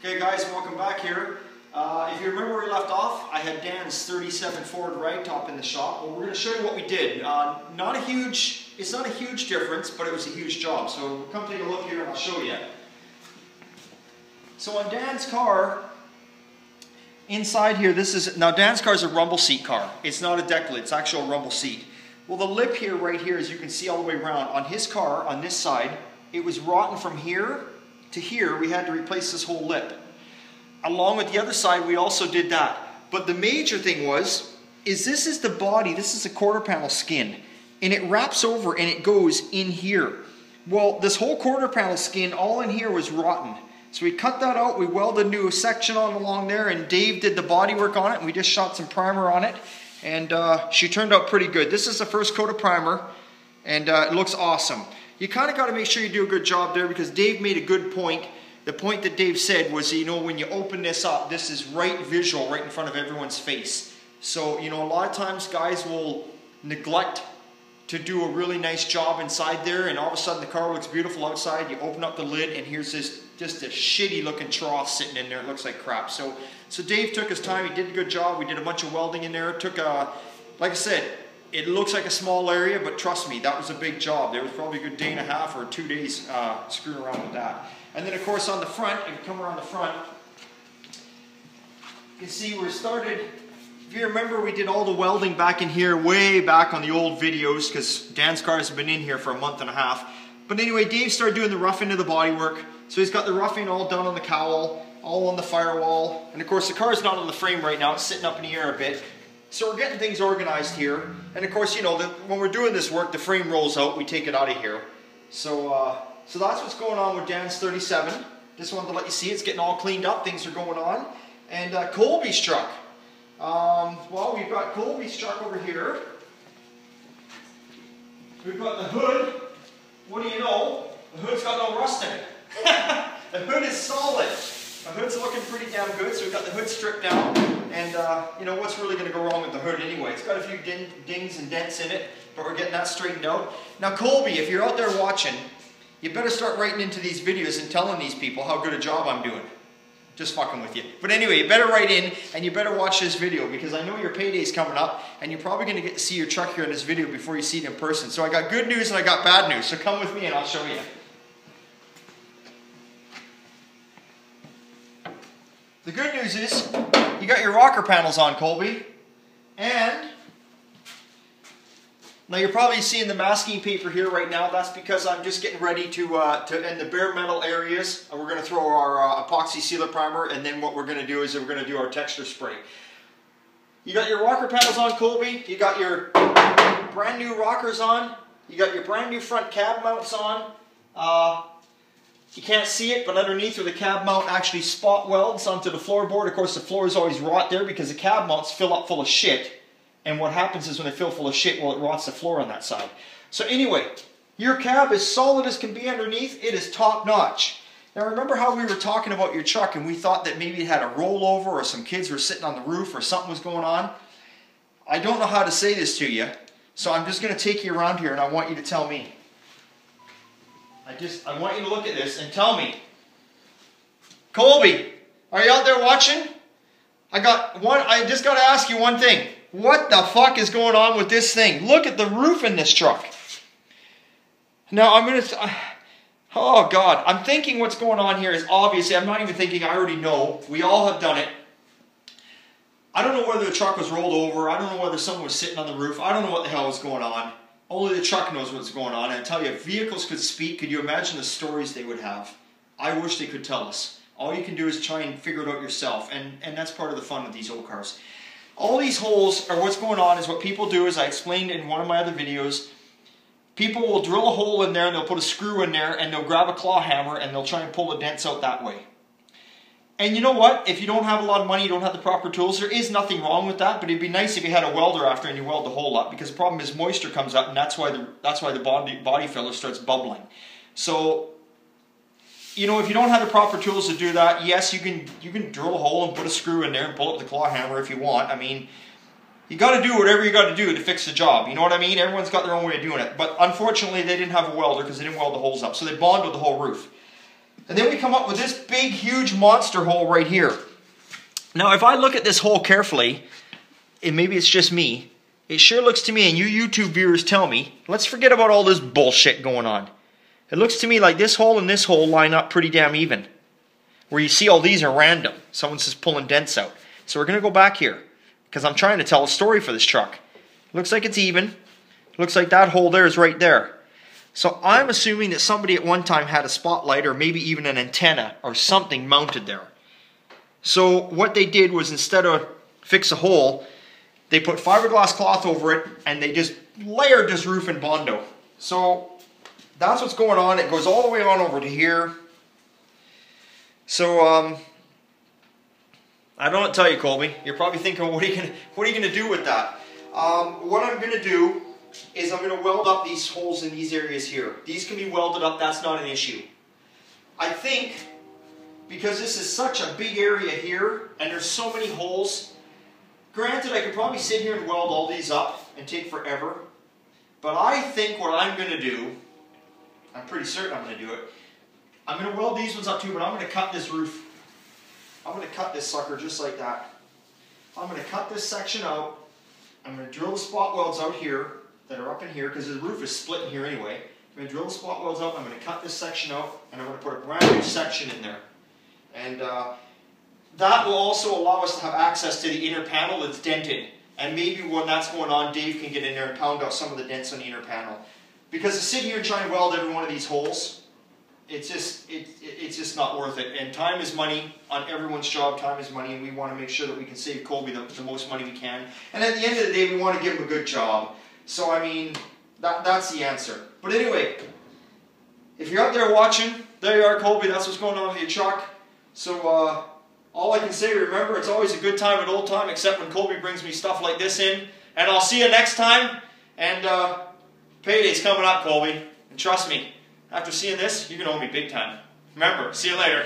Okay guys, welcome back here. If you remember where we left off, I had Dan's 37 Ford ragtop in the shop. Well, we're going to show you what we did. It's not a huge difference, but it was a huge job. So come take a look here and I'll show you. So on Dan's car, inside here, now Dan's car is a rumble seat car. It's not a deck lid, it's actual rumble seat. Well, the lip here, right here, as you can see all the way around, on his car, on this side, it was rotten from here to here. We had to replace this whole lip. Along with the other side, we also did that. But the major thing is this is the body, this is a quarter panel skin, and it wraps over and it goes in here. Well, this whole quarter panel skin, all in here was rotten. So we cut that out, we welded a new section on along there, and Dave did the body work on it, and we just shot some primer on it, and she turned out pretty good. This is the first coat of primer, and it looks awesome. You kind of got to make sure you do a good job there, because Dave made a good point. The point that Dave said was, you know, when you open this up, this is right visual, right in front of everyone's face. So, you know, a lot of times guys will neglect to do a really nice job inside there, and all of a sudden the car looks beautiful outside. You open up the lid, and here's this just a shitty looking trough sitting in there. It looks like crap. So Dave took his time. He did a good job. We did a bunch of welding in there. It took like I said, it looks like a small area, but trust me, that was a big job. There was probably a good day and a half or 2 days screwing around with that. And then of course on the front, if you come around the front, you can see we started, if you remember, we did all the welding back in here, way back on the old videos, because Dan's cars have been in here for a month and a half. But anyway, Dave started doing the roughing of the bodywork. So he's got the roughing all done on the cowl, all on the firewall. And of course the car's not on the frame right now, it's sitting up in the air a bit. So we're getting things organized here. And of course, you know, when we're doing this work, the frame rolls out, we take it out of here. So that's what's going on with Dan's 37. Just wanted to let you see it's getting all cleaned up, things are going on. And Colby's truck. Well, we've got Colby's truck over here. We've got the hood. What do you know? The hood's got no rust in it. The hood is solid. The hood's looking pretty damn good, so we've got the hood stripped down. And you know, what's really going to go wrong with the hood anyway? It's got a few dings and dents in it, but we're getting that straightened out. Now Colby, if you're out there watching, you better start writing into these videos and telling these people how good a job I'm doing. Just fucking with you. But anyway, you better write in and you better watch this video, because I know your payday's coming up and you're probably going to get to see your truck here in this video before you see it in person. So I got good news and I got bad news. So come with me and I'll show you. The good news is you got your rocker panels on, Colby. And now you're probably seeing the masking paper here right now. That's because I'm just getting ready to in the bare metal areas, we're going to throw our epoxy sealer primer, and then what we're going to do is we're going to do our texture spray. You got your rocker panels on, Colby. You got your brand new rockers on. You got your brand new front cab mounts on. You can't see it, but underneath where the cab mount actually spot welds onto the floorboard. Of course, the floor is always rot there because the cab mounts fill up full of shit. And what happens is when they fill full of shit, well, it rots the floor on that side. So anyway, your cab is solid as can be underneath. It is top notch. Now remember how we were talking about your truck and we thought that maybe it had a rollover or some kids were sitting on the roof or something was going on? I don't know how to say this to you, so I'm just going to take you around here and I want you to tell me. I want you to look at this and tell me. Colby, are you out there watching? I just got to ask you one thing. What the fuck is going on with this thing? Look at the roof in this truck. Now I'm going to... Oh God, I'm thinking what's going on here is obviously, I'm not even thinking, I already know. We all have done it. I don't know whether the truck was rolled over. I don't know whether someone was sitting on the roof. I don't know what the hell was going on. Only the truck knows what's going on. And I tell you, if vehicles could speak, could you imagine the stories they would have? I wish they could tell us. All you can do is try and figure it out yourself. And that's part of the fun of these old cars. All these holes, or what's going on, is what people do, as I explained in one of my other videos. People will drill a hole in there and they'll put a screw in there and they'll grab a claw hammer and they'll try and pull the dents out that way. And you know what? If you don't have a lot of money, you don't have the proper tools, there is nothing wrong with that, but it'd be nice if you had a welder after and you weld the hole up, because the problem is moisture comes up and that's why the body filler starts bubbling. So, you know, if you don't have the proper tools to do that, yes, you can drill a hole and put a screw in there and pull up the claw hammer if you want. I mean, you got to do whatever you got to do to fix the job. You know what I mean? Everyone's got their own way of doing it. But unfortunately, they didn't have a welder because they didn't weld the holes up. So they bonded the whole roof. And then we come up with this big, huge monster hole right here. Now, if I look at this hole carefully, and maybe it's just me, it sure looks to me, and you YouTube viewers tell me, let's forget about all this bullshit going on. It looks to me like this hole and this hole line up pretty damn even. Where you see all these are random. Someone's just pulling dents out. So we're going to go back here, because I'm trying to tell a story for this truck. Looks like it's even. Looks like that hole there is right there. So I'm assuming that somebody at one time had a spotlight or maybe even an antenna or something mounted there. So what they did was, instead of fix a hole, they put fiberglass cloth over it and they just layered this roof in Bondo. So that's what's going on. It goes all the way on over to here. So I don't know what to tell you, Colby. You're probably thinking, what are you gonna do with that? What I'm gonna do is I'm going to weld up these holes in these areas here. These can be welded up, that's not an issue. I think, because this is such a big area here, and there's so many holes, granted I could probably sit here and weld all these up and take forever, but I think what I'm going to do, I'm pretty certain I'm going to do it, I'm going to weld these ones up too, but I'm going to cut this roof. I'm going to cut this sucker just like that. I'm going to cut this section out, I'm going to drill the spot welds out here, that are up in here, because the roof is split in here anyway. I'm going to drill the spot welds out, I'm going to cut this section out, and I'm going to put a brand new section in there. And that will also allow us to have access to the inner panel that's dented. And maybe when that's going on, Dave can get in there and pound out some of the dents on the inner panel. Because to sit here and try and weld every one of these holes, it's just not worth it. And time is money on everyone's job. Time is money, and we want to make sure that we can save Colby the most money we can. And at the end of the day, we want to give him a good job. So, I mean, that's the answer. But anyway, if you're out there watching, there you are, Colby. That's what's going on with your truck. So, all I can say, remember, it's always a good time at Old Time, except when Colby brings me stuff like this in. And I'll see you next time. And payday's coming up, Colby. And trust me, after seeing this, you're going to owe me big time. Remember, see you later.